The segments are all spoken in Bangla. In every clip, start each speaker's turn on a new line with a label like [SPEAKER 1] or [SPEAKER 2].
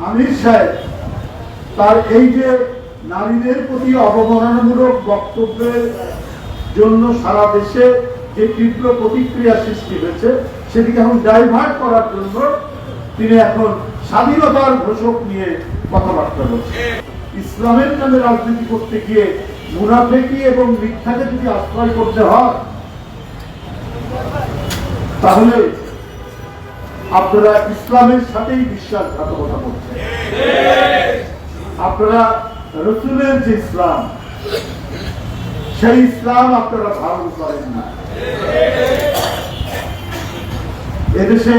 [SPEAKER 1] আমির সাহেব তার এই যে নারীদের প্রতি অবমাননামূলক বক্তব্যের জন্য সারা দেশে যে তীব্র প্রতিক্রিয়া সৃষ্টি হয়েছে সেটিকে এখন ডাইভার্ট করার জন্য তিনি এখন স্বাধীনতার ঘোষক নিয়ে কথাবার্তা বলছেন। ইসলামের নামে রাজনীতি করতে গিয়ে মুনাফিকি এবং মিথ্যাকে যদি আশ্রয় করতে হয় তাহলে আপনারা ইসলামের সাথেই বিশ্বাসঘাতকতা করছেন। আপনারা রসুলের যে ইসলাম সেই ইসলাম আপনারা ধারণ করেন না। এদেশে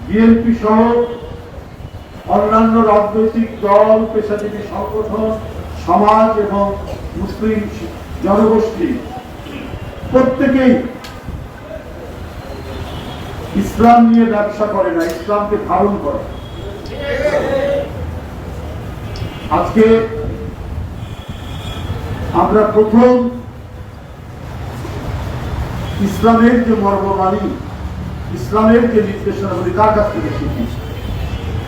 [SPEAKER 1] বিএনপি সহ অন্যান্য রাজনৈতিক দল, পেশাজীবী সংগঠন, সমাজ এবং মুসলিম জনগোষ্ঠী প্রত্যেকেই ইসলাম নিয়ে ব্যবসা করে না, ইসলামকে ধারণ করে। আজকে আমরা প্রথম ইসলামের যে মর্মবাণী, ইসলামের যে নির্দেশনাগুলি কার কাছ থেকে শিখি?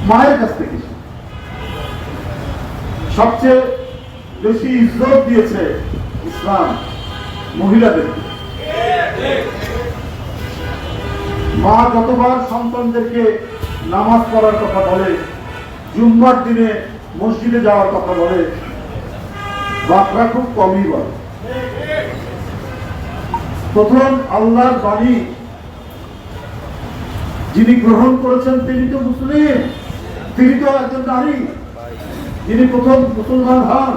[SPEAKER 1] মায়ের কাছ থেকে শিখি। সবচেয়ে বেশি ইজ্জত দিয়েছে ইসলাম মহিলাদেরকে। মা যতবার সন্তানদেরকে নামাজ পড়ার কথা বলে, জুম্মার দিনে মসজিদে যাওয়ার কথা বলে, বাপরা খুব কমই বলে। প্রথম আল্লাহর বাণী যিনি গ্রহণ করেছেন তিনি তো মুসলিম, তিনি তো একজন নারী। যিনি প্রথম মুসলমান হন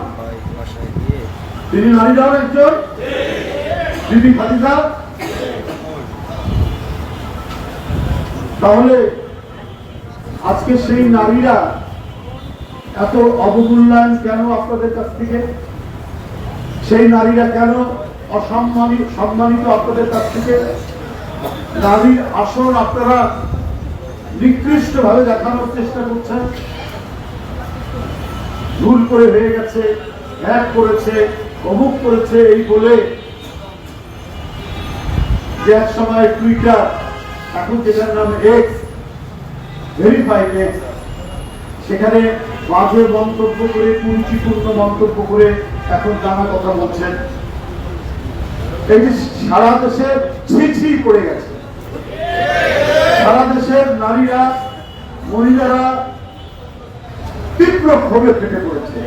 [SPEAKER 1] তিনি নারীরাও একজন, বিবি খাদিজা। তাহলে আজকে সেই নারীরা এত অবমূল্যায়ন কেন আপনাদের কাছ থেকে? সেই নারীরা কেন সম্মানিত আপনাদের কাছ থেকে? নারীর আসন আপনারা নিকৃষ্ট ভাবে দেখানোর চেষ্টা করছেন। ভুল করে হয়ে গেছে, হ্যাক করেছে, অমুক করেছে এই বলে যে এক সময় টুইটার, এখন যেটার নাম এক্স, ভেরিফাইড এক্স, সেখানে বাজে মন্তব্য করে, কুরুচিপূর্ণ মন্তব্য করে এখন নানা কথা বলছেন। এই যে সারা দেশে ছি করে গেছে, সারা দেশের নারীরা, মহিলারা তীব্র ক্ষোভে ফেটে পড়েছে।